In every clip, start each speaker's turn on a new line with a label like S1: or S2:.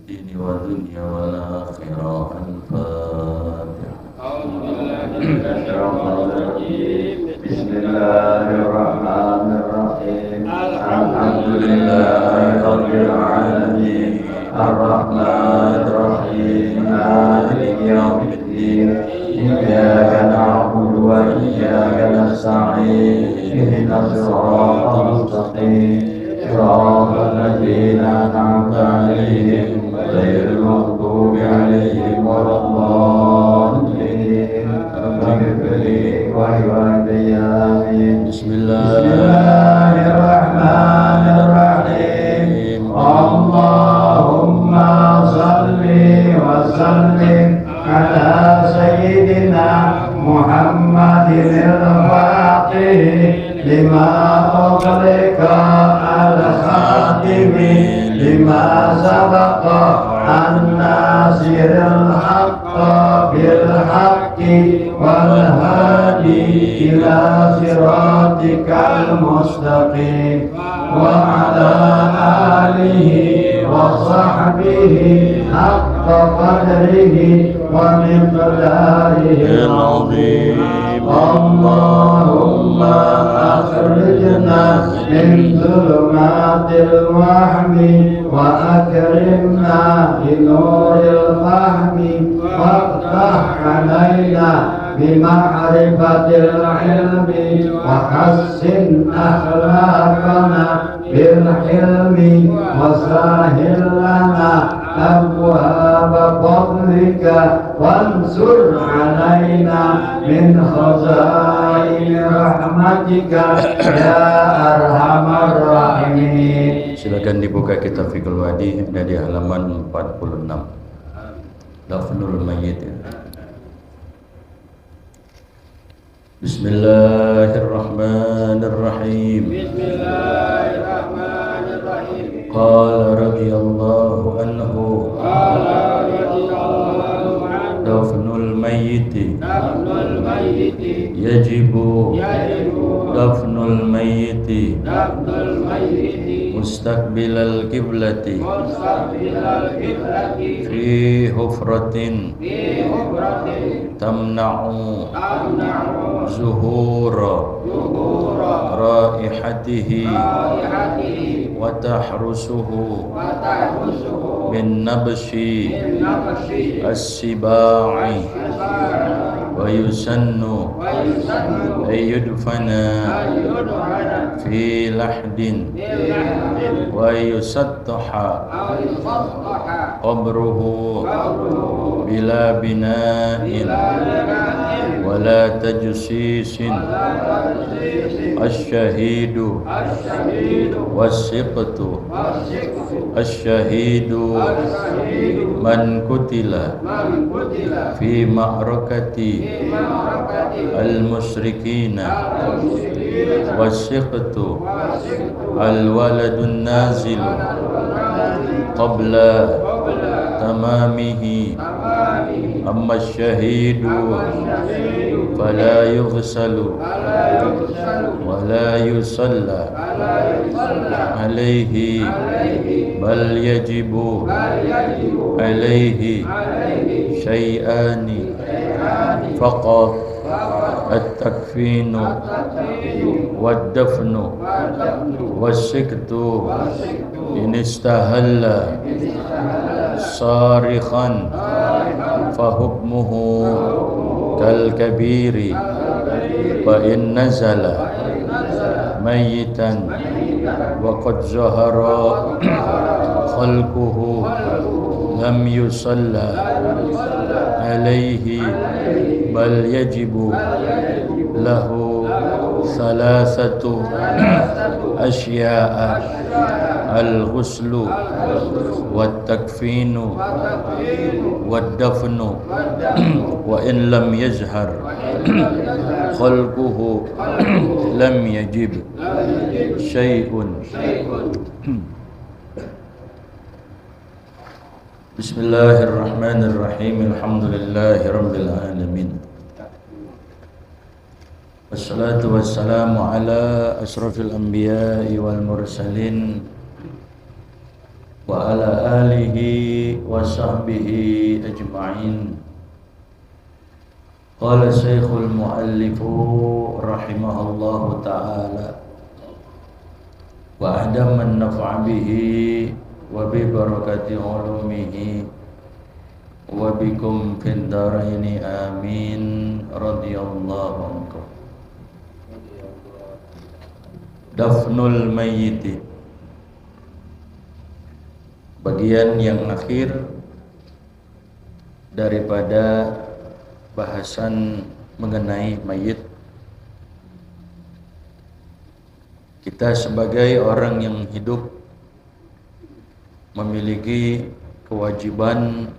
S1: الدين والدنيا والآخرة. الفاتحة.
S2: أعوذ بالله من الشيطان الرجيم. بسم الله الرحمن الرحيم.
S1: الحمد لله رب العالمين الرحمن الرحيم مالك يوم الدين إياك نعبد وإياك نستعين اهدنا الصراط المستقيم صراط الذين أنعمت عليهم غير المغضوب عليهم ولا الضالين. رب اغفر لي ولوالدي آمين. بسم الله الرحمن الرحيم. اللهم صل وسلم على سيدنا محمد الفاتح لما أغلق الخاتم لما سبق الناصر الحق بالحق والهادي إلى صراطك المستقيم وعلى آله وصحبه حق قدره ومقداره العظيم. اللهم أخرجنا من ظلمات الوهم وأكرمنا بنور الفهم وافتح علينا بمعرفة العلم وحسن أخلاقنا بالحلم وسهل لنا أبواب فضلك وانصر علينا من خزائن رحمتك يا أرحم الراحمين. Silakan dibuka kitab Fiqhul Wadi dari halaman 46. Dafnul Mayyit. Bismillahirrahmanirrahim. Bismillahirrahmanirrahim. Qala radhiyallahu anhu. Dafnul mayyiti. Yajibu. Dafnul mayyiti. Mustaqbilal qiblati. Fi hufratin. Tamna'u zuhura raihatihi wa tahrusuhu bin nabshi as-siba'i wa yusannu ayyudfana fi lahdin wa yusattaha qabruhu bila bina'in wala tajsisin asyahidu wasiqtu asyahidu man kutila fi ma'rakati al-musyrikina wasiqtu al-waladun nazil qabla tamamihi amma syahidu fala yughsalu wala yusalla alaihi bal yajibu alaihi syai'ani faqat at-takfinu wad-dafnu was-siktu in istahalla sarikhan fahukmuhu kal kabiri wa in nazala mayyitan wa qad zahara khalquhu lam yusalla alaihi bal yajibu lahu thalathatu asya'a al-ghuslu wat-takfinu wad-dafnu wa in lam yazhar khalquhu lam yajib syai'un. Bismillahirrahmanirrahim. Alhamdulillahi rabbil alamin. Wassalatu wassalamu ala asrafil anbiya'i wal mursalin wa ala alihi وصحبه أجمعين. قال الشيخ المؤلف رحمه الله تعالى وأدام النفع به وببركة علومه وبكم في الدارين آمين رضي الله عنكم. Dafnul mayyiti, bagian yang akhir daripada bahasan mengenai mayit. Kita sebagai orang yang hidup memiliki kewajiban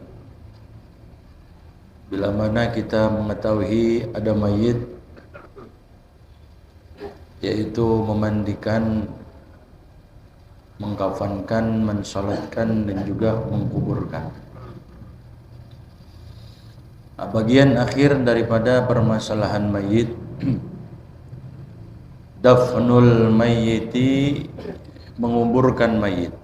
S1: bila mana kita mengetahui ada mayit, yaitu memandikan, mengkafankan, mensalatkan, dan juga mengkuburkan. Nah, bagian akhir daripada permasalahan mayit, dafnul mayyiti, menguburkan mayit.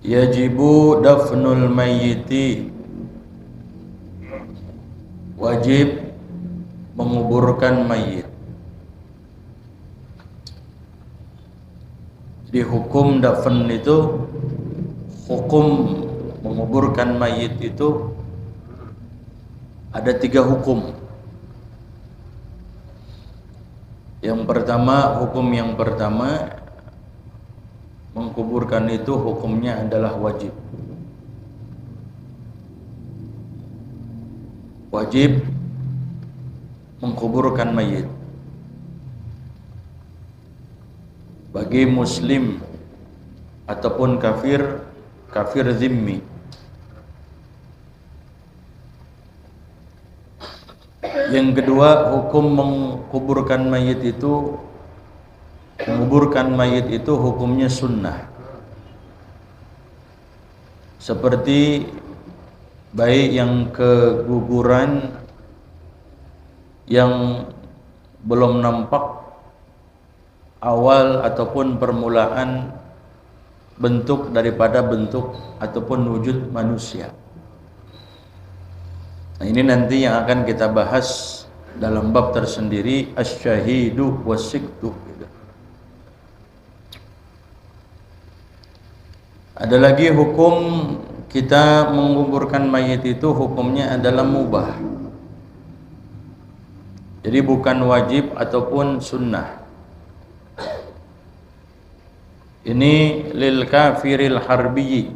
S1: Yajibu dafnul mayyiti, wajib menguburkan mayit. Di hukum dafn itu, hukum menguburkan mayit itu ada 3 hukum. Hukum yang pertama, mengkuburkan itu hukumnya adalah wajib. Wajib mengkuburkan mayit bagi muslim ataupun kafir zimmi. Yang kedua, hukum menguburkan mayit itu hukumnya sunnah. Seperti baik yang keguguran yang belum nampak awal ataupun permulaan bentuk daripada bentuk ataupun wujud manusia. Nah, ini nanti yang akan kita bahas dalam bab tersendiri, asy-syahidu was-siktu. Ada lagi hukum kita menguburkan mayit itu hukumnya adalah mubah. Jadi bukan wajib ataupun sunnah. Ini lil kafiril harbi,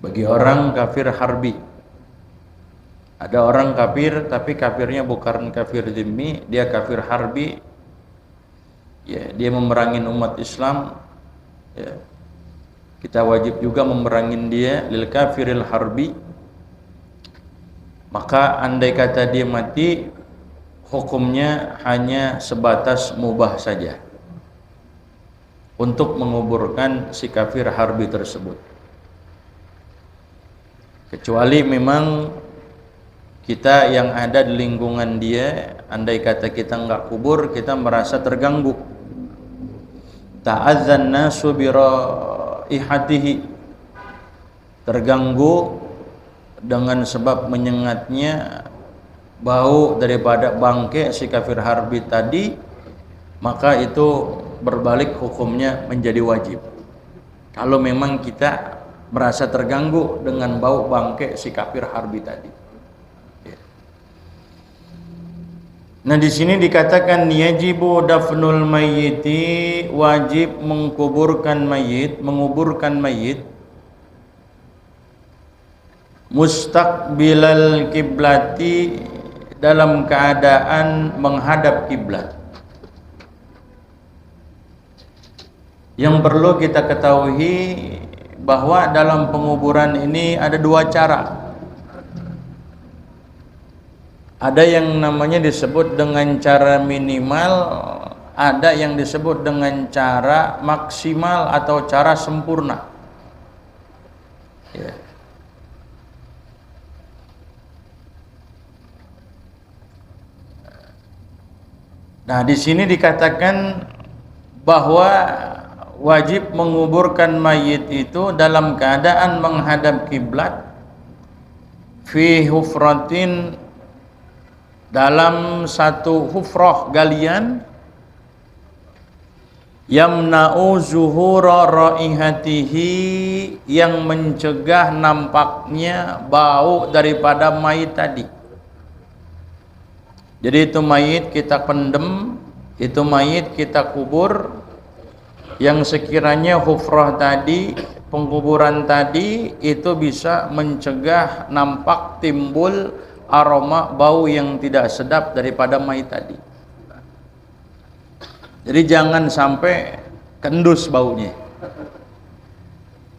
S1: bagi orang kafir harbi. Ada orang kafir tapi kafirnya bukan kafir zimmi, dia kafir harbi. Ya, dia memerangin umat Islam. Ya. Kita wajib juga memerangin dia, lil kafiril harbi. Maka andai kata dia mati, hukumnya hanya sebatas mubah saja untuk menguburkan si kafir harbi tersebut. Kecuali memang kita yang ada di lingkungan dia, andai kata kita enggak kubur, kita merasa terganggu. Ta'adzan nasu ihatihi, terganggu dengan sebab menyengatnya bau daripada bangkai si kafir harbi tadi, maka itu berbalik hukumnya menjadi wajib. Kalau memang kita merasa terganggu dengan bau bangkai si kafir harbi tadi. Nah, di sini dikatakan yajibu dafnul mayyiti, wajib menguburkan mayit mustaqbilal kiblati, dalam keadaan menghadap kiblat. Yang perlu kita ketahui bahwa dalam penguburan ini ada 2 cara. Ada yang namanya disebut dengan cara minimal, ada yang disebut dengan cara maksimal atau cara sempurna. Ya. Nah, di sini dikatakan bahwa wajib menguburkan mayit itu dalam keadaan menghadap kiblat, fi hufratin, dalam satu hufrah galian, yamna'u zuhura raihatihi, yang mencegah nampaknya bau daripada mayit tadi. Jadi itu mayit kita pendem, itu mayit kita kubur, yang sekiranya hufrah tadi, pengkuburan tadi itu bisa mencegah nampak timbul aroma bau yang tidak sedap daripada mayit tadi. Jadi jangan sampai kendus baunya.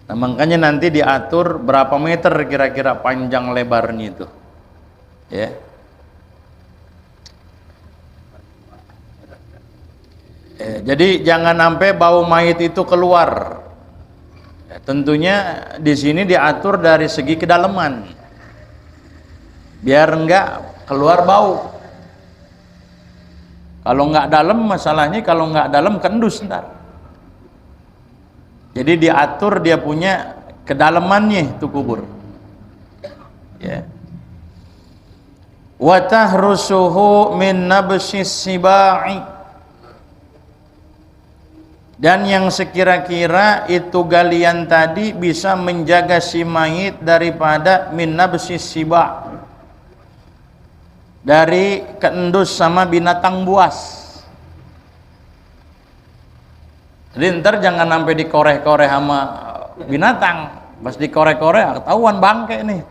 S1: Nah, makanya nanti diatur berapa meter kira-kira panjang lebarnya itu. Ya. Jadi jangan sampai bau mayit itu keluar. Ya, tentunya di sini diatur dari segi kedalaman, biar enggak keluar bau. Kalau nggak dalam, masalahnya kalau nggak dalam kendus ntar. Jadi diatur dia punya kedalamannya itu kubur. Ya. Wa tahrusuhu min nabsis sibai, dan yang sekira-kira itu galian tadi bisa menjaga si mayit daripada min nabsis siba, dari keendus sama binatang buas. Jadi ntar jangan sampai dikoreh-koreh sama binatang, pas dikoreh-koreh ketahuan bangke nih,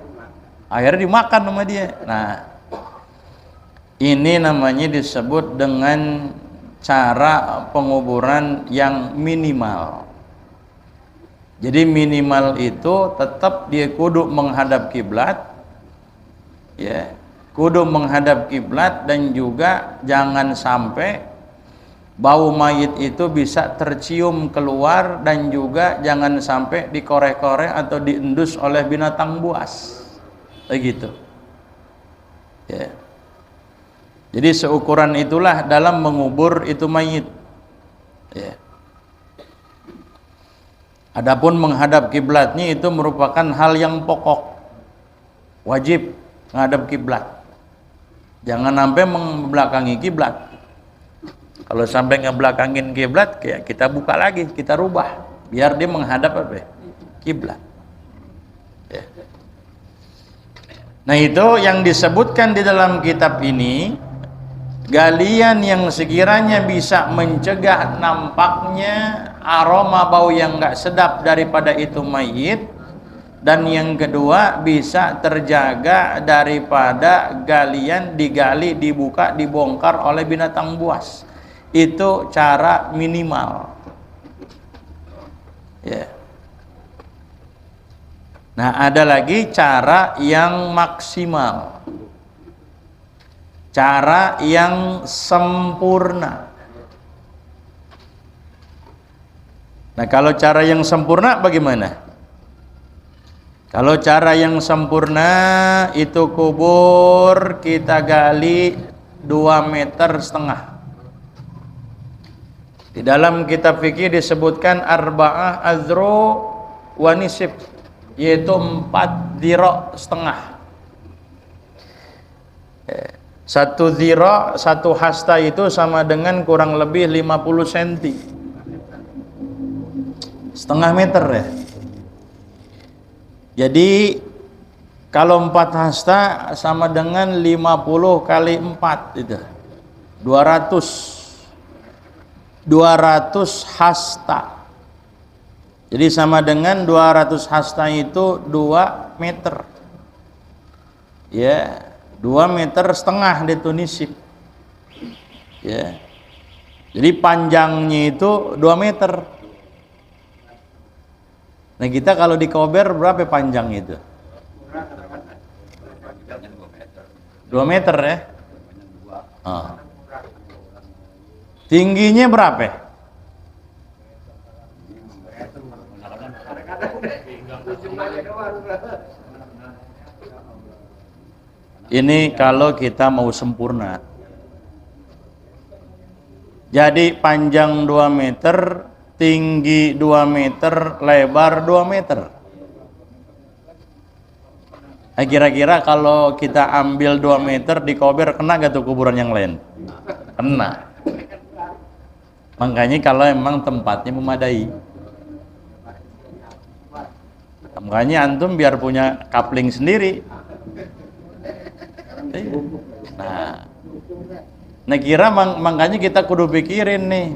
S1: akhirnya dimakan sama dia. Nah, ini namanya disebut dengan cara penguburan yang minimal. Jadi minimal itu tetap dia kudu menghadap kiblat, ya, kudu menghadap kiblat, dan juga jangan sampai bau mayit itu bisa tercium keluar, dan juga jangan sampai dikoreh-koreh atau diendus oleh binatang buas. Begitu. Ya. Jadi seukuran itulah dalam mengubur itu mayit. Ya. Adapun menghadap kiblatnya itu merupakan hal yang pokok, wajib menghadap kiblat. Jangan sampai membelakangi kiblat. Kalau sampai ngebelakangin kiblat, kayak kita buka lagi, kita rubah biar dia menghadap apa? Kiblat. Ya. Nah, itu yang disebutkan di dalam kitab ini, galian yang sekiranya bisa mencegah nampaknya aroma bau yang enggak sedap daripada itu mayit, dan yang kedua bisa terjaga daripada galian digali, dibuka, dibongkar oleh binatang buas. Itu cara minimal. Ya. Nah, ada lagi cara yang maksimal, cara yang sempurna. Nah, kalau cara yang sempurna bagaimana? Kalau cara yang sempurna itu kubur kita gali 2,5 meter. Di dalam kitab fikih disebutkan arba'ah azru wa nisib, yaitu 4,5 dhira'. 1 dhira', 1 hasta itu sama dengan kurang lebih 50 cm. 0,5 meter ya. Jadi kalau 4 hasta sama dengan 50 kali 4 itu 200 hasta. Jadi sama dengan 200 hasta itu 2 meter. Ya, 2,5 meter di Tunisip. Ya. Jadi panjangnya itu 2 meter. Nah, kita kalau dikober berapa panjang itu? 2 meter ya. Oh. Tingginya berapa? Ini kalau kita mau sempurna. Jadi panjang 2 meter, tinggi 2 meter, lebar 2 meter. Nah, kira-kira kalau kita ambil 2 meter dikober, kena gak tuh kuburan yang lain? Kena. Makanya kalau emang tempatnya memadai, makanya antum biar punya kapling sendiri. Nah kira makanya kita kudu pikirin nih,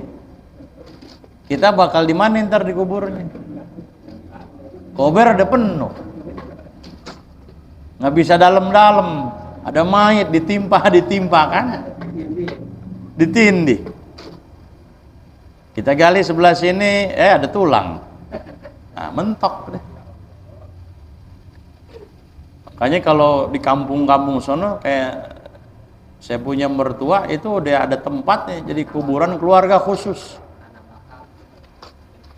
S1: kita bakal di mana ntar dikuburnya. Kober ada penuh, nggak bisa dalam-dalam, ada mayat ditimpa kan, ditindih. Kita gali sebelah sini, ada tulang, nah, mentok deh. Makanya kalau di kampung-kampung sono, kayak saya punya mertua itu udah ada tempatnya, jadi kuburan keluarga khusus.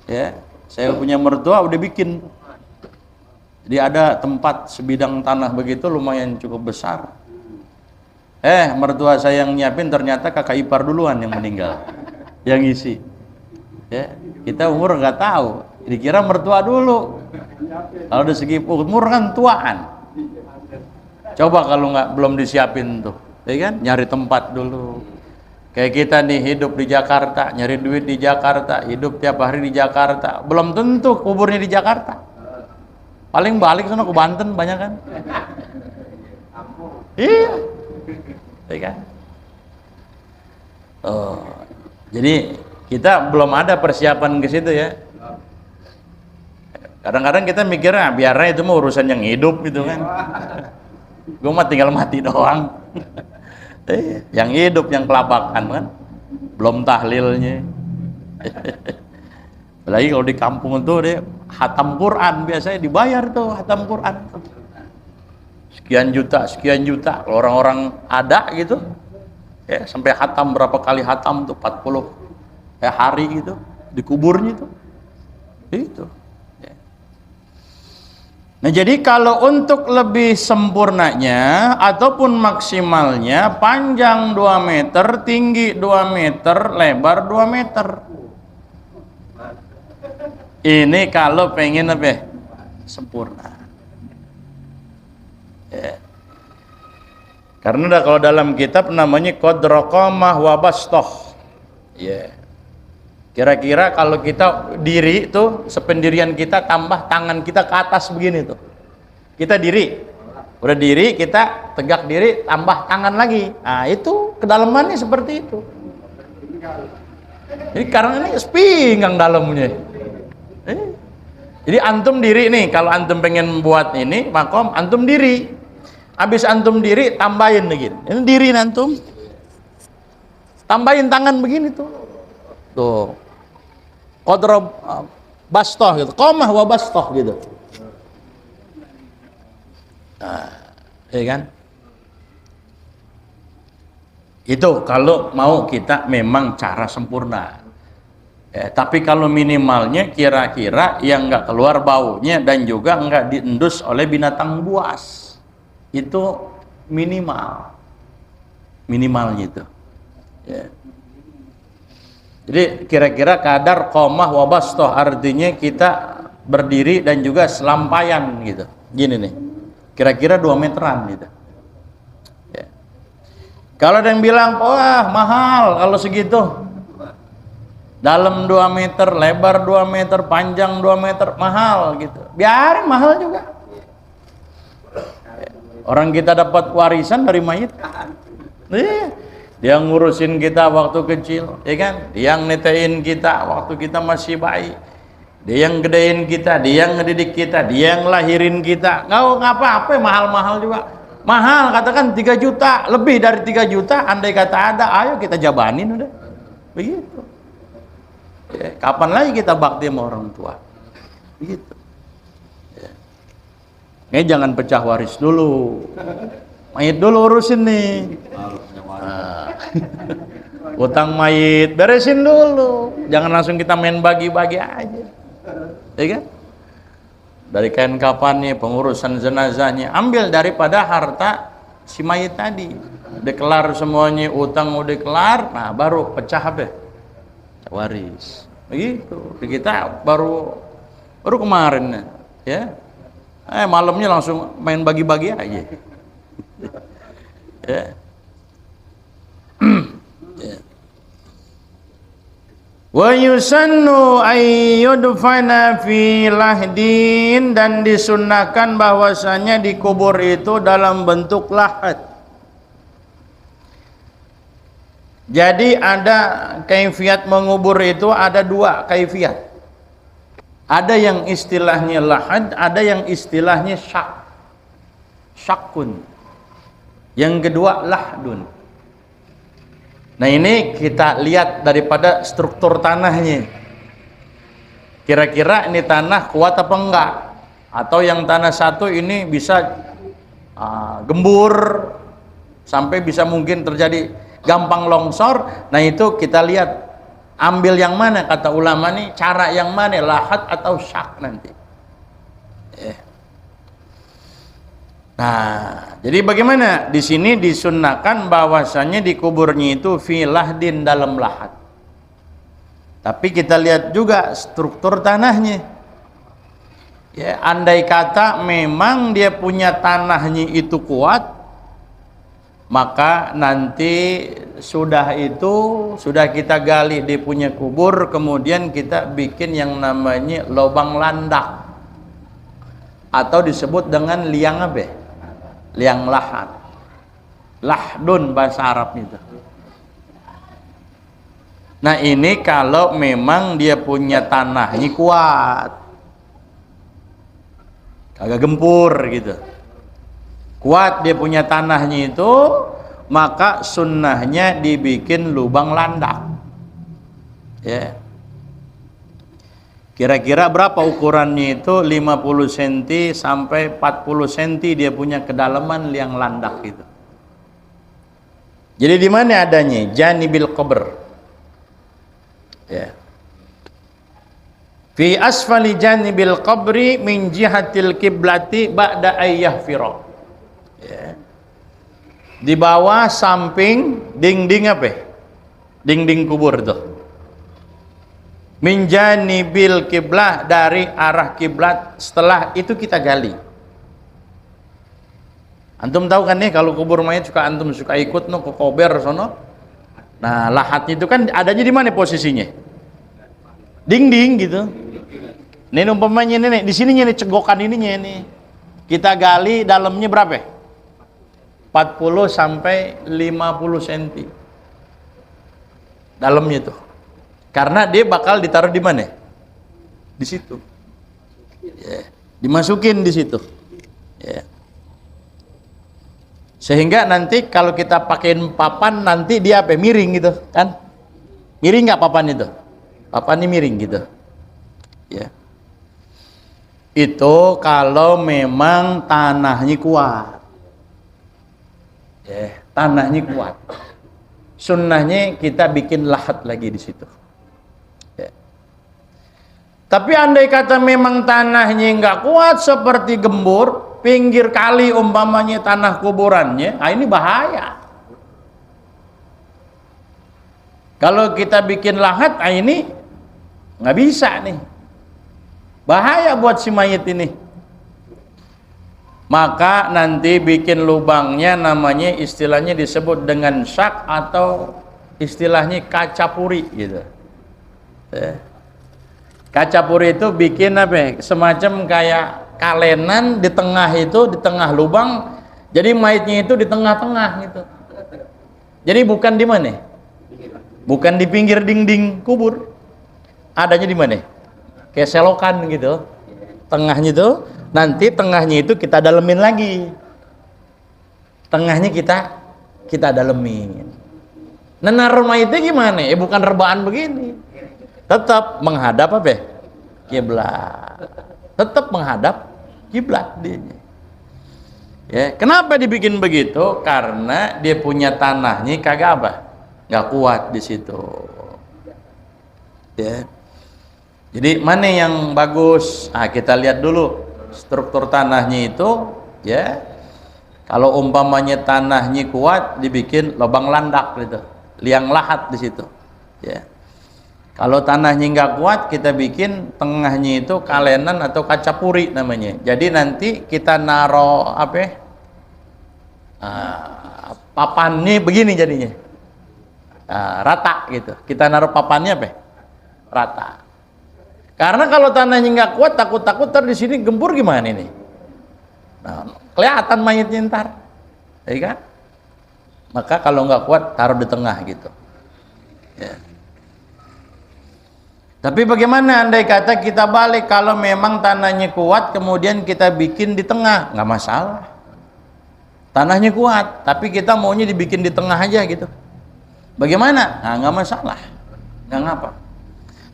S1: Ya, saya punya mertua udah bikin. Jadi ada tempat sebidang tanah begitu lumayan cukup besar. Mertua saya yang nyiapin, ternyata kakak ipar duluan yang meninggal, yang ngisi. Ya, kita umur nggak tahu, dikira mertua dulu. Kalau dari segi umur kan tuaan. Coba kalau belum disiapin tuh, ya kan? Nyari tempat dulu. Kayak kita nih hidup di Jakarta, nyari duit di Jakarta, hidup tiap hari di Jakarta, belum tentu kuburnya di Jakarta. Paling balik sana ke Banten banyak kan? Iya, ya kan? Jadi kita belum ada persiapan ke situ ya. Kadang-kadang kita mikirnya biarnya itu mah urusan yang hidup gitu kan. Gue mah tinggal mati doang. Yang hidup, yang kelabakan kan, belum tahlilnya. Apalagi kalau di kampung itu deh hatam Quran, biasanya dibayar tuh hatam Quran. Sekian juta, orang-orang ada gitu. Ya, sampai hatam berapa kali hatam tuh 40 hari gitu dikuburnya tuh. Itu. Nah jadi kalau untuk lebih sempurnanya ataupun maksimalnya, panjang 2 meter, tinggi 2 meter, lebar 2 meter. Ini kalau pengen apa? Sempurna. Ya. Karena kalau dalam kitab namanya qadra qamah wa bastoh. Ya. Kira-kira kalau kita diri tuh, sependirian kita tambah tangan kita ke atas begini tuh. Kita diri. Udah diri, kita tegak diri, tambah tangan lagi. Nah, itu kedalamannya seperti itu. Jadi karena ini sepinggang dalamnya. Jadi antum diri nih, kalau antum pengen buat ini makom, antum diri. Habis antum diri, tambahin lagi. Ini diri antum. Tambahin tangan begini tuh. Tuh. Qadra bastoh gitu, qamah wa bastoh gitu. Nah, ya kan? Itu kalau mau kita memang cara sempurna. Tapi kalau minimalnya kira-kira yang nggak keluar baunya dan juga nggak diendus oleh binatang buas, itu minimalnya itu. Ya. Jadi kira-kira kadar qamah wa bastoh, artinya kita berdiri dan juga selampaian gitu. Gini nih, kira-kira 2 meteran gitu. Ya. Kalau ada yang bilang, wah mahal kalau segitu, dalam 2 meter, lebar 2 meter, panjang 2 meter, mahal gitu. Biarin mahal juga. Orang kita dapat warisan dari mayit. Dia ngurusin kita waktu kecil, ya kan? Dia yang netain kita waktu kita masih bayi. Dia yang gedein kita, dia yang ngedidik kita, dia yang lahirin kita. Nggak apa-apa, mahal-mahal juga. Mahal, katakan 3 juta, lebih dari 3 juta, andai kata ada, ayo kita jabanin udah. Begitu. Ya, kapan lagi kita bakti sama orang tua? Begitu. Ya. Ini jangan pecah waris dulu. Mayit dulu urusin nih. Nah. Utang mayit beresin dulu, jangan langsung kita main bagi-bagi aja, ya kan? Dari kain kafannya, pengurusan jenazahnya, ambil daripada harta si mayit tadi. Udah kelar semuanya, utang udah kelar, nah baru pecah apa? Waris. Begitu. Di kita baru kemarin ya. Malamnya langsung main bagi-bagi aja. Ya. Ya. Wa yusannu ayyudfana fi lahdin, dan disunnahkan bahwasanya dikubur itu dalam bentuk lahad. Jadi ada kaifiat mengubur itu ada dua kaifiat. Ada yang istilahnya lahad, ada yang istilahnya syakun. Yang kedua lahdun. Nah ini kita lihat daripada struktur tanahnya. Kira-kira ini tanah kuat apa enggak? Atau yang tanah satu ini bisa gembur sampai bisa mungkin terjadi gampang longsor. Nah itu kita lihat. Ambil yang mana kata ulama nih, cara yang mana, lahad atau syak nanti. Nah, jadi bagaimana? Di sini disunnahkan bahwasanya dikuburnya itu fi lahdin, dalam lahad. Tapi kita lihat juga struktur tanahnya. Ya, andai kata memang dia punya tanahnya itu kuat, maka nanti sudah kita gali dia punya kubur, kemudian kita bikin yang namanya lubang landak atau disebut dengan liang apa? Liang lahat. Lahdun bahasa Arab itu. Nah, ini kalau memang dia punya tanahnya kuat. Kagak gempur gitu. Kuat dia punya tanahnya itu, maka sunnahnya dibikin lubang landak. Ya. Kira-kira berapa ukurannya itu? 50 cm sampai 40 cm dia punya kedalaman liang landak itu. Jadi di mana adanya? Janibil qabr. Ya. Fi asfali janibil qabri min jihatil kiblati ba'da ayyahfira. Ya. Di bawah samping dinding apa? Dinding kubur tuh. Min janibil kiblah, dari arah kiblat. Setelah itu kita gali. Antum tahu kan nih kalau kubur mayat antum suka ikut ke kober sono. Nah, lahatnya itu kan adanya di mana posisinya? Dinding gitu. Ini umpamanya nih di sininya nih cegokan ininya nih. Kita gali dalamnya berapa? 40 sampai 50 cm dalamnya tuh, karena dia bakal ditaruh di mana? Di situ, ya. Dimasukin di situ, ya. Sehingga nanti kalau kita pakein papan nanti dia apa? Miring gitu kan? Miring nggak papan itu? Papan ini miring gitu, ya. Itu kalau memang tanahnya kuat. Ya, tanahnya kuat. Sunnahnya kita bikin lahat lagi di situ. Ya. Tapi andai kata memang tanahnya nggak kuat seperti gembur, pinggir kali umpamanya tanah kuburannya, ini bahaya. Kalau kita bikin lahat, ini nggak bisa nih. Bahaya buat si mayit ini. Maka nanti bikin lubangnya namanya istilahnya disebut dengan syak atau istilahnya kacapuri gitu. Kacapuri itu bikin apa? Semacam kayak kalenan di tengah itu, di tengah lubang. Jadi mayitnya itu di tengah-tengah gitu. Jadi bukan di mana? Bukan di pinggir dinding kubur. Adanya di mana? Kayak selokan gitu. Tengahnya itu. Nanti tengahnya itu kita dalemin lagi. Tengahnya kita dalemin. Nah, naruh mayitnya gimana? Bukan rebaan begini. Tetap menghadap apa? Kiblat. Tetap menghadap kiblat dia. Ya, kenapa dibikin begitu? Karena dia punya tanahnya kagak apa? Nggak kuat di situ. Ya. Jadi mana yang bagus? Kita lihat dulu. Struktur tanahnya itu, ya, kalau umpamanya tanahnya kuat, dibikin lubang landak gitu, liang lahat di situ, ya. Kalau tanahnya nggak kuat, kita bikin tengahnya itu kalenan atau kaca puri namanya. Jadi nanti kita naro apa ya? Papannya begini jadinya. Rata gitu. Kita naruh papannya apa? Rata. Karena kalau tanahnya nggak kuat, takut-takut ntar di sini gempur gimana ini? Nah, kelihatan mayatnya ntar, ya kan? Maka kalau nggak kuat, taruh di tengah gitu. Ya. Tapi bagaimana andai kata kita balik, kalau memang tanahnya kuat, kemudian kita bikin di tengah, nggak masalah. Tanahnya kuat, tapi kita maunya dibikin di tengah aja gitu. Bagaimana? Nah, nggak masalah, nggak ngapa.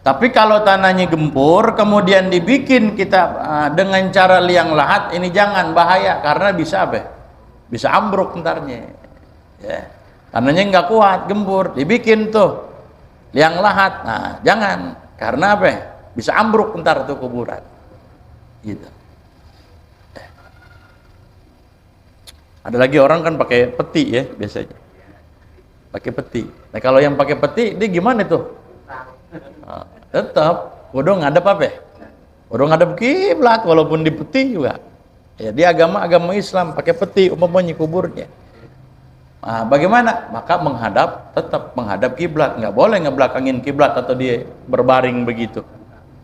S1: Tapi kalau tanahnya gempur, kemudian dibikin kita dengan cara liang lahat, ini jangan, bahaya, karena bisa apa? Bisa ambruk entarnya. Ya. Tanahnya nggak kuat, gempur, dibikin tuh liang lahat. Nah, jangan, karena apa? Bisa ambruk entar tuh kuburan. Gitu. Ada lagi orang kan pakai peti ya biasanya. Pakai peti. Nah, kalau yang pakai peti, dia gimana tuh? Nah, tetap kudu ngadep apa? Kudu ngadep kiblat walaupun di peti juga. Ya, dia agama Islam pakai peti umpamanya kuburnya. Nah, bagaimana? Maka tetap menghadap kiblat, nggak boleh ngebelakangin kiblat atau dia berbaring begitu,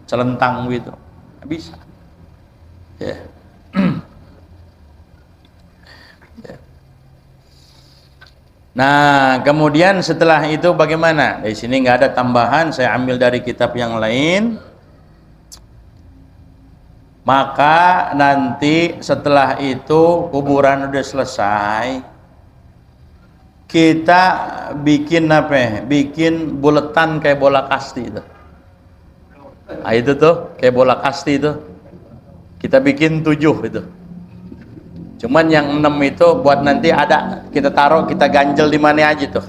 S1: celentang begitu, nggak bisa. Ya. Ya. Nah, kemudian setelah itu bagaimana? Di sini nggak ada tambahan, saya ambil dari kitab yang lain. Maka nanti setelah itu kuburan udah selesai, kita bikin apa ya? Bikin buletan kayak bola kasti itu. Nah, itu tuh kayak bola kasti itu. Kita bikin 7 itu. Cuman yang 6 itu buat nanti ada kita taruh, kita ganjel di mana aja tuh.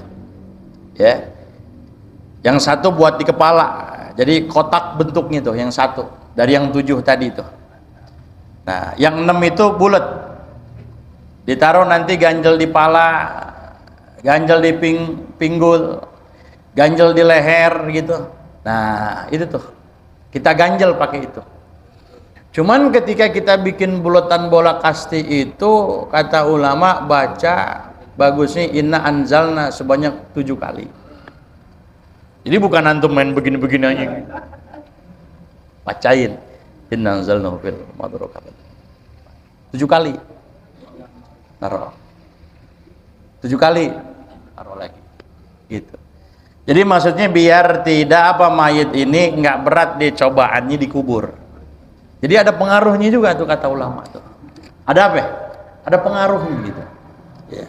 S1: Ya. Yang satu buat di kepala. Jadi kotak bentuknya tuh yang satu dari yang 7 tadi tuh. Nah, yang 6 itu bulat. Ditaruh nanti ganjel di pala, ganjel di pinggul, ganjel di leher gitu. Nah, itu tuh. Kita ganjel pakai itu. Cuman ketika kita bikin bulatan bola kasti itu, kata ulama baca bagusnya inna anzalna sebanyak 7 kali. Jadi bukan antum main begini-begini aja. Bacain inna anzalna fil madrukah. 7 kali. Taruh. 7 kali. Taruh lagi. Gitu. Jadi maksudnya biar tidak mayit ini nggak berat deh cobaannya dikubur. Jadi ada pengaruhnya juga tuh kata ulama tuh. Ada apa? Ada pengaruhnya gitu. Ya.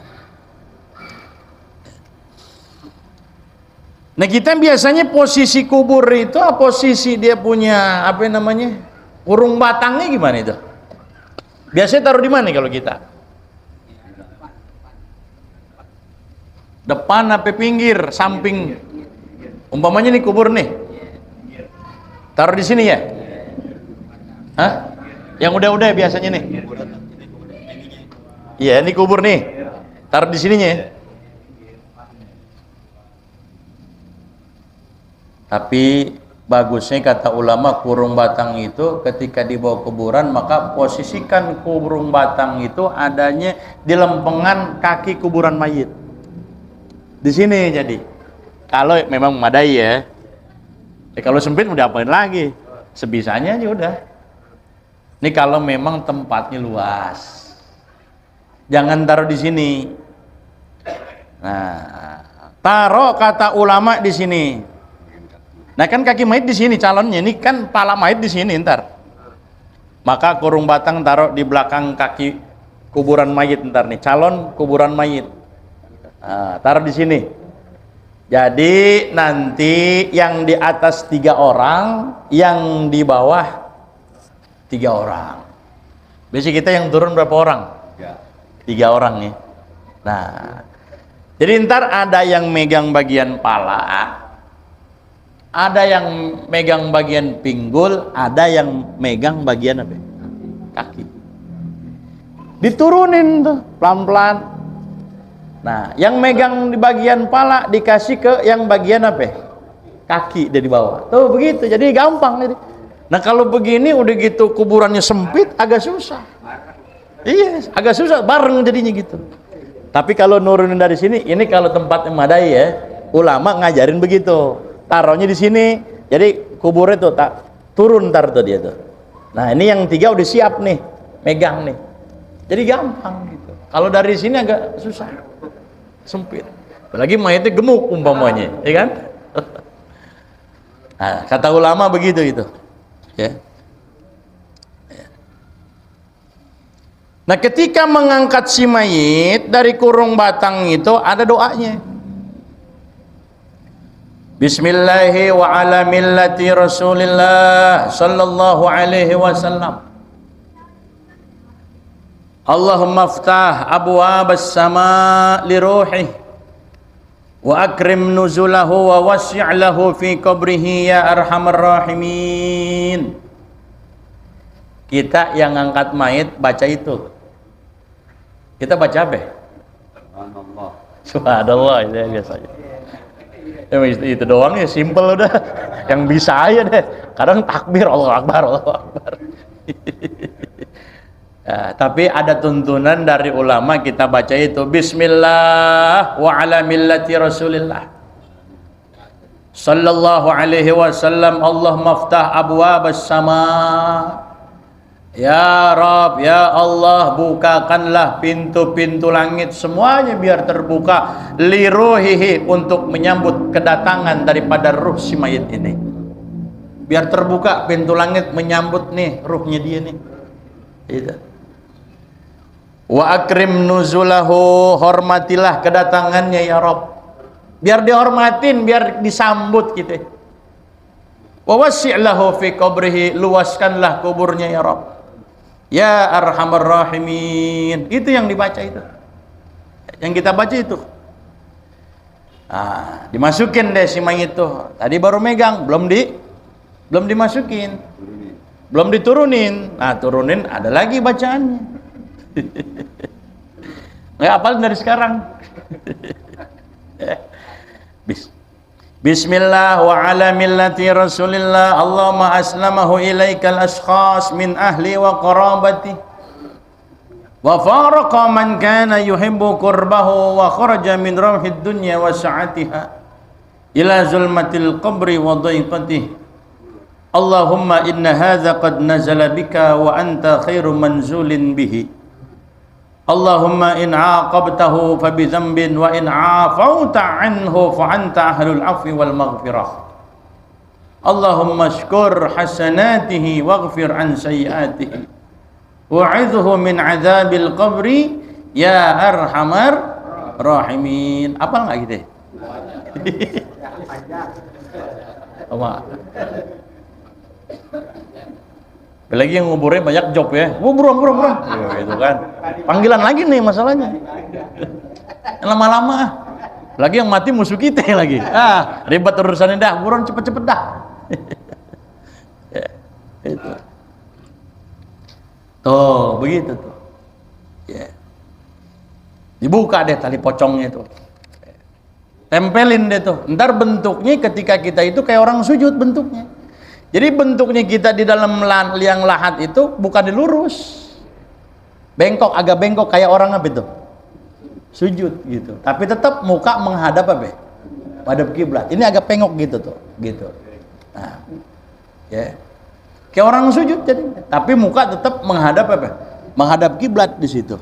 S1: Nah, kita biasanya posisi kubur itu posisi dia punya apa namanya? Kurung batangnya gimana itu? Biasanya taruh di mana kalau kita? Depan apa pinggir, samping. Umpamanya nih kubur nih. Taruh di sini ya? Hah? Yang udah-udah biasanya nih. Iya, ini kubur nih. Taruh di sininya ya. Tapi bagusnya kata ulama kurung batang itu ketika dibawa kuburan maka posisikan kurung batang itu adanya di lempengan kaki kuburan mayit. Di sini jadi. Kalau memang memadai ya. Kalau sempit udah apain lagi? Sebisanya aja udah. Ini kalau memang tempatnya luas, jangan taruh di sini. Nah, taruh kata ulama di sini. Nah kan kaki mayit di sini calonnya, ini kan pala mayit di sini ntar. Maka kurung batang taruh di belakang kaki kuburan mayit ntar nih, calon kuburan mayit. Nah, taruh di sini. Jadi nanti yang di atas 3 orang, yang di bawah 3 orang. Biasanya kita yang turun berapa orang? 3 orang nih. Nah, jadi ntar ada yang megang bagian pala, ada yang megang bagian pinggul, ada yang megang bagian apa? Kaki. Diturunin tuh pelan-pelan. Nah, yang megang di bagian pala dikasih ke yang bagian apa? kaki dia dibawa. Tuh begitu, jadi gampang. Nah kalau begini udah gitu kuburannya sempit, agak susah. Iya, agak susah bareng jadinya gitu. Tapi kalau nurunin dari sini, ini kalau tempatnya madai ya, ulama ngajarin begitu. Taruhnya di sini, jadi kuburnya tuh tak turun ntar tuh dia tuh. Nah ini yang 3 udah siap nih, megang nih. Jadi gampang gitu. Kalau dari sini agak susah, sempit. Apalagi mayatnya gemuk umpamanya, ya kan? Nah, kata ulama begitu itu. Ya. Nah, ketika mengangkat si mayit dari kurung batang itu ada doanya. Bismillahi wa ala millati Rasulillah sallallahu alaihi wasallam. Allahumma aftah abwabas sama li ruhi wa akrim nuzulahu wa wasi' lahu fi qabrihi ya arhamar rahimin. Kita yang angkat mayit baca itu. Kita baca apa? Subhanallah. Subhanallah itu biasanya. Ya, itu doang ya, simple udah. Yang bisa aja deh. Kadang takbir Allahu Akbar, Allahu Akbar. Ya, tapi ada tuntunan dari ulama kita baca itu Bismillah wa ala millati Rasulillah sallallahu alaihi wasallam. Allahumma aftah abwabas sama. Ya Rabb, ya Allah, bukakanlah pintu-pintu langit semuanya biar terbuka liruhihi, untuk menyambut kedatangan daripada ruh si mayit ini. Biar terbuka pintu langit menyambut nih ruhnya dia nih. Itu. Wa akrim nuzulahu, hormatilah kedatangannya ya Rabb. Biar dihormatin, biar disambut gitu. Wa wasi' lahu fi qabrihi, luaskanlah kuburnya ya Rabb. Ya arhamar rahimin. Itu yang dibaca itu. Yang kita baca itu. Nah, dimasukin deh si mayit itu. Tadi baru megang, belum dimasukin. Belum diturunin. Nah, turunin ada lagi bacaannya. Nggak hafal dari sekarang. Bismillah wa ala millati Rasulillah. Allahumma aslamahu ilaikal ashkhas min ahli wa qarabati wa faraqa man kana yuhibbu qurbahu wa kharaja min rawhid dunya wa sa'atiha ila zulmatil qabri wa dhaiqatihi. Allahumma inna hadha qad nazala bika wa anta khairu manzulin bihi. Allahumma in aqabtahu fa bi dhanbin wa in afauta anhu fa anta ahlul afwi wal maghfirah. Allahumma shkur hasanatihi waghfir an sayyiatihi wa'idhu min adzabil qabri ya arhamar rahimin. Apa enggak gitu? Apa? Apalagi yang nguburnya banyak job ya, buruan, gitu kan. Panggilan lagi nih masalahnya. Lama-lama, lagi yang mati musuh kita lagi. Ribet urusannya dah, buruan cepet-cepet dah. Ya, itu. Tuh, begitu tuh. Ya. Dibuka deh tali pocongnya tuh. Tempelin deh tuh. Ntar bentuknya ketika kita itu kayak orang sujud bentuknya. Jadi bentuknya kita di dalam liang lahat itu bukan dilurus, bengkok, agak bengkok kayak orang apa itu? Sujud gitu. Tapi tetap muka menghadap apa? Pada kiblat. Ini agak pengok gitu tuh, gitu. Nah, ya, kayak orang sujud jadi. Tapi muka tetap menghadap apa? Menghadap kiblat di situ.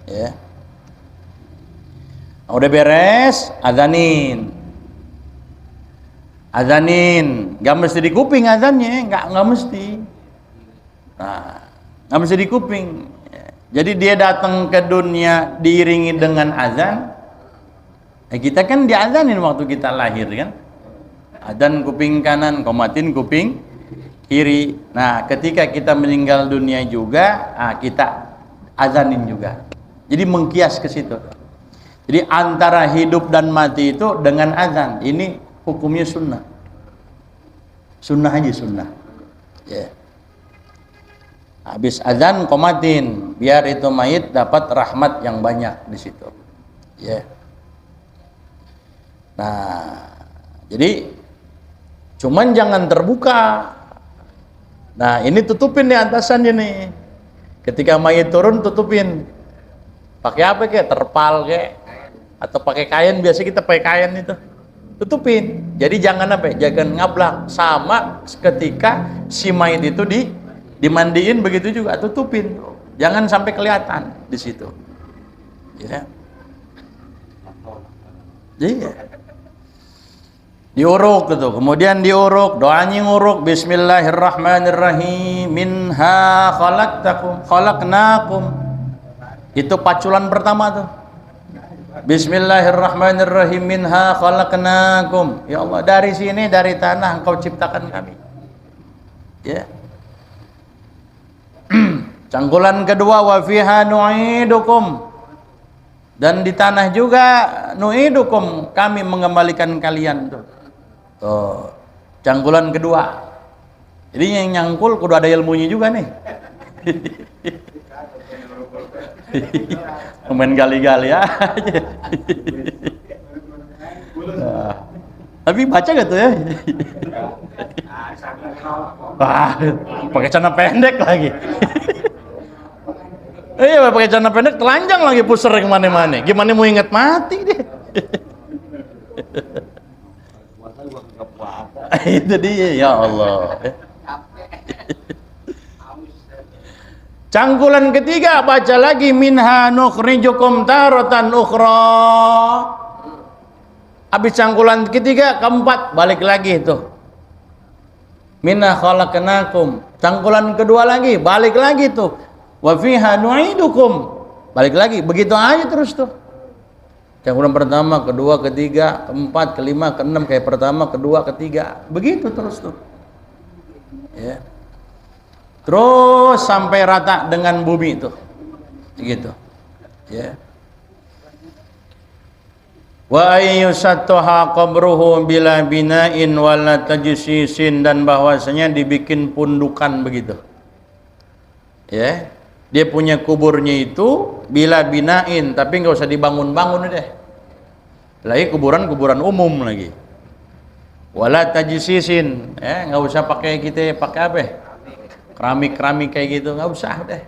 S1: Ya. Nah, udah beres, azanin. Azanin, nggak mesti di kuping azannya, nggak mesti. Nah, nggak mesti di kuping. Jadi dia datang ke dunia diiringi dengan azan. Kita kan diazanin waktu kita lahir kan. Azan kuping kanan, komatin kuping kiri. Nah, ketika kita meninggal dunia juga, kita azanin juga. Jadi mengkias ke situ. Jadi antara hidup dan mati itu dengan azan. Ini hukumnya sunnah. Sunnah aja sunnah. Ya. Habis azan komatin biar itu mayit dapat rahmat yang banyak di situ. Ya. Nah, jadi Cuman jangan terbuka. Nah, ini tutupin nih atasannya nih. Ketika mayit turun tutupin. Pakai apa kek? Terpal kek? Atau pakai kain? Biasa kita pakai kain itu. Tutupin. Jadi jangan apa? Jangan ngablak. Sama ketika si mayit itu dimandiin begitu juga tutupin. Jangan sampai kelihatan di situ. Ya. Iya. Diuruk gitu. Kemudian diuruk, doanya nguruk bismillahirrahmanirrahim. Minha khalaqnakum. Itu paculan pertama tuh. Bismillahirrahmanirrahim. Minha khalaqnakum. Ya Allah, dari sini, dari tanah Engkau ciptakan kami. Ya. Cangkulan kedua, wa fiha nu'idukum. Dan di tanah juga nu'idukum, kami mengembalikan kalian tuh. Tuh. Cangkulan kedua. Jadi yang nyangkul kudu ada ilmunya juga nih. Main gali-gali aja. Nah, tapi baca gak tuh ya? Wah, pakai celana pendek lagi. Iya, pakai celana pendek telanjang lagi puser kemana-mana. Gimana mau ingat mati deh? Itu dia, ya Allah. Cangkulan ketiga baca lagi minha nukhrijukum taratan ukhra. Habis cangkulan ketiga, keempat balik lagi itu. Minha khalaqnakum. Cangkulan kedua lagi, balik lagi tuh. Wa fiha nu'idukum. Balik lagi, begitu aja terus tuh. Cangkulan pertama, kedua, ketiga, keempat, kelima, keenam kayak pertama, kedua, ketiga. Begitu terus tuh. Ya. Terus sampai rata dengan bumi itu, gitu, ya. Wa ayyusattuha qabruhu bila bina'in wala tajsisin, dan bahwasanya dibikin pundukan begitu, ya. Dia punya kuburnya itu bila bina'in, tapi nggak usah dibangun-bangun deh. Lagi kuburan umum lagi. Wala tajsisin, ya, nggak usah pakai apa? Keramik kayak gitu, nggak usah deh.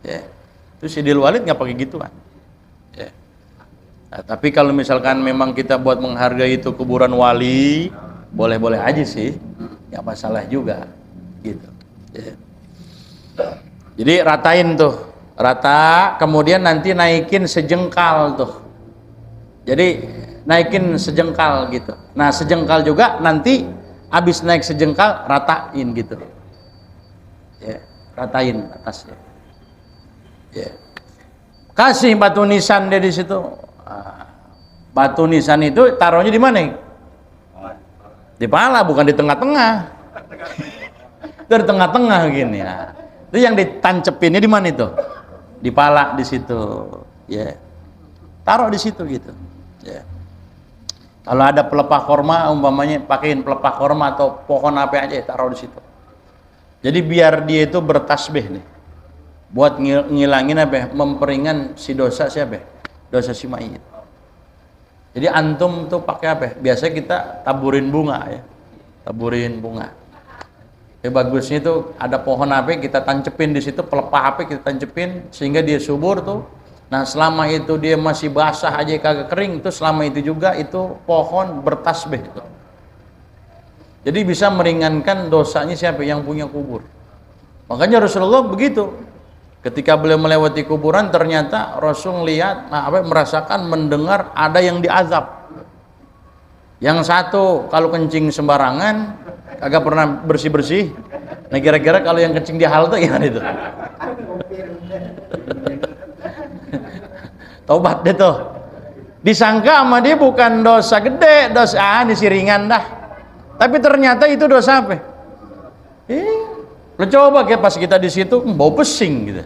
S1: Ya. Terus Sidil Walid nggak pakai gituan. Ya. Nah, tapi kalau misalkan memang kita buat menghargai itu kuburan wali, boleh-boleh aja sih, nggak masalah juga, gitu. Ya. Jadi ratain tuh, rata, kemudian nanti naikin sejengkal tuh. Jadi naikin sejengkal gitu. Nah sejengkal juga nanti habis naik sejengkal ratain gitu. Ya, ratain atasnya. Ya. Kasih batu nisan dia di situ. Batu nisan itu taruhnya di mana? Di pala, bukan di tengah-tengah. Dari tengah-tengah gini. Nah, itu yang ditancepinnya di mana itu? Di pala di situ. Ya. Taruh di situ gitu. Ya. Kalau ada pelepah korma, umpamanya pakein pelepah korma atau pohon apa aja, taruh di situ. Jadi biar dia itu bertasbih nih, buat ngilangin apa? Memperingan si dosa siapa? Dosa si mayit. Jadi antum tuh pakai apa? Biasanya kita taburin bunga ya, taburin bunga. Bagusnya itu ada pohon apa? Kita tancepin di situ, pelepah apa? Kita tancepin sehingga dia subur tuh. Nah selama itu dia masih basah aja kagak kering, tuh selama itu juga itu pohon bertasbih tuh. Jadi bisa meringankan dosanya siapa yang punya kubur. Makanya Rasulullah begitu. Ketika beliau melewati kuburan, ternyata Rasul lihat, merasakan, mendengar ada yang diazab. Yang satu kalau kencing sembarangan, kagak pernah bersih-bersih. Nah kira-kira kalau yang kencing di halte gimana itu? Taubat deh tuh. Disangka sama dia bukan dosa gede, dosa ini sih ringan dah. Tapi ternyata itu dosa apa? Lo coba kayak pas kita di situ bau pesing gitu,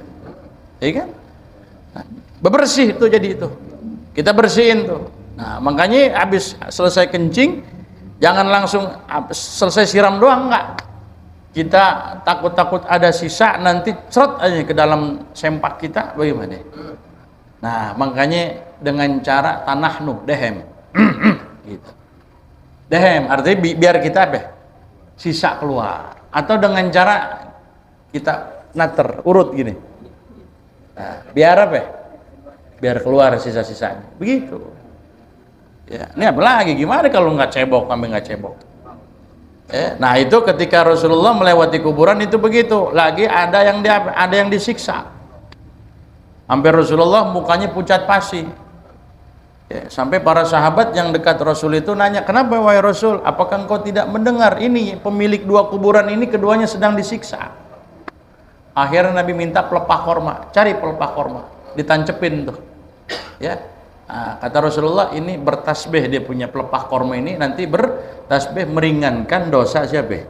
S1: ya kan? Nah, bebersih itu jadi itu, kita bersihin tuh. Nah makanya habis selesai kencing, jangan langsung selesai siram doang, enggak. Kita takut-takut ada sisa nanti seret aja ke dalam sempak kita, bagaimana? Nah makanya dengan cara tanah dehem, gitu. Dehem artinya biar kita apa? sisa keluar, atau dengan cara kita nater urut gini. Nah, biar apa ya? Biar keluar sisa-sisanya. Begitu. Ya, ini apa lagi? Gimana kalau nggak cebok, sampai nggak cebok? Nah itu ketika Rasulullah melewati kuburan itu begitu. Lagi ada yang disiksa. Hampir Rasulullah mukanya pucat pasi. Sampai para sahabat yang dekat Rasul itu nanya, kenapa wahai Rasul? Apakah engkau tidak mendengar ini pemilik dua kuburan ini keduanya sedang disiksa? Akhirnya Nabi minta pelepah korma, cari pelepah korma, ditancepin tuh. Ya, nah, kata Rasulullah ini bertasbih, dia punya pelepah korma ini nanti bertasbih meringankan dosa siapa?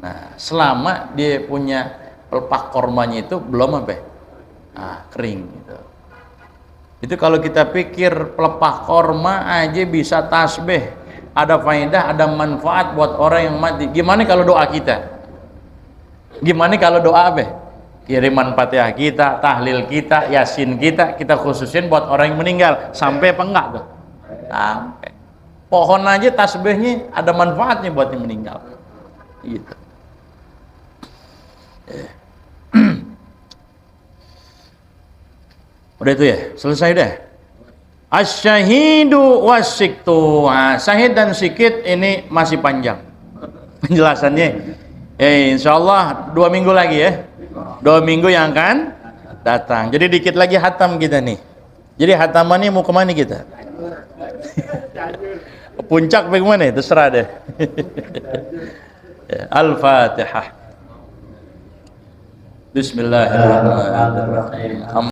S1: Nah, selama dia punya pelepah kormanya itu belum apa? Kering gitu. Itu kalau kita pikir pelepah korma aja bisa tasbih, ada faedah, ada manfaat buat orang yang mati. Gimana kalau doa kita? Gimana kalau doa apa? Kiriman Fatihah kita, tahlil kita, yasin kita khususin buat orang yang meninggal. Sampai apa enggak tuh? Sampai. Pohon aja tasbihnya ada manfaatnya buat yang meninggal. Gitu. Udah itu ya, selesai deh. Asyahidu wasiktu. Syahid dan sikit ini masih panjang penjelasannya. Insya Allah 2 minggu lagi ya. 2 minggu yang akan datang. Jadi dikit lagi hatam kita nih. Jadi hatamannya mau kemana kita? Puncak bagaimana? Terserah deh. Al-Fatihah. Bismillahirrahmanirrahim.